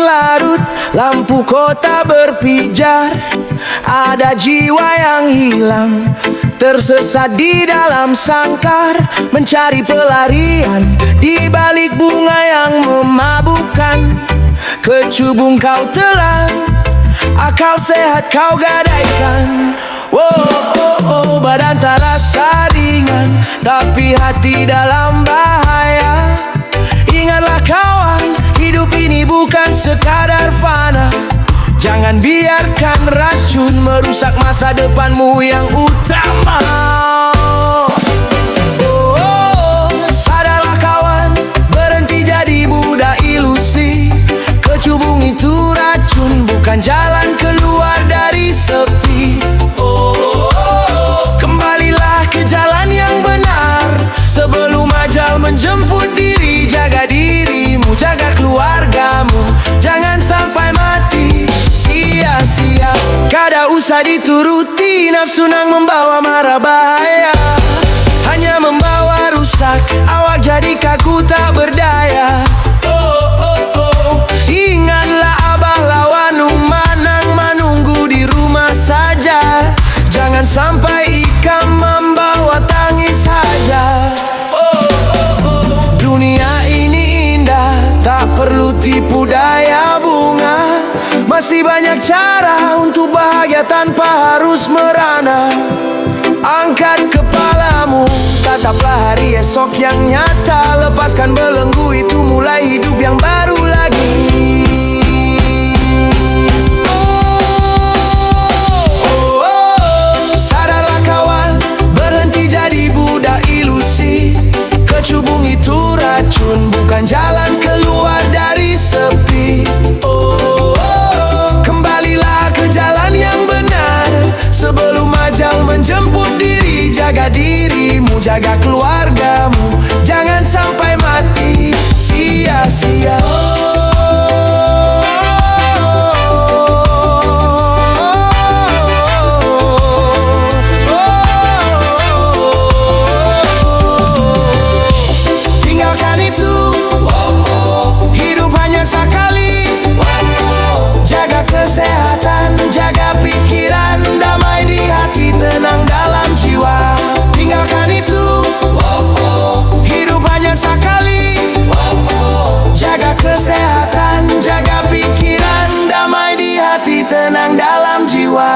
larut, lampu kota berpijar. Ada jiwa yang hilang, tersesat di dalam sangkar, mencari pelarian di balik bunga yang memabukkan. Kecubung kau telan, akal sehat kau gadaikan. Badan terasa ringan, tapi hati dalam bahaya. Ingatlah kawan, hidup ini bukan sekadar fana. Jangan biarkan racun merusak masa depanmu yang utama. Sadarlah kawan, berhenti jadi budak ilusi. Kecubung itu racun, bukan jalan keluar dari sepi. Kembalilah ke jalan yang benar sebelum ajal menjemput diri. Jaga dirimu, jaga keluargamu, jangan sampai mati sia-sia. Kada usah dituruti nafsu nang membawa mara bahaya, hanya membawa rusak, awak jadi kaku tak berdaya. Ingatlah abah lawan manang menunggu di rumah saja. Jangan sampai ikam membawa tangis saja. Dunia ini indah, tak perlu tipu daya bunga. Masih banyak cara untuk bahagia tanpa harus merana. Angkat kepalamu, tataplah hari esok yang nyata. Lepaskan belenggu itu, mulai hidup yang baru lagi. Sadarlah kawan, berhenti jadi budak ilusi. Kecubung itu racun, bukan jalan keluar dari sepi. Kembalilah ke jalan yang benar sebelum ajal menjemput diri. Jaga dirimu, jaga keluargamu, jangan sampai mati sia-sia. Tinggalkan itu, hidup hanya sekali. Jaga kesehatan, jaga pikiran, damai di hati, tenang dalam jiwa. Tinggalkan itu, hidup hanya sekali. Jaga kesehatan, jaga pikiran, damai di hati, tenang dalam jiwa.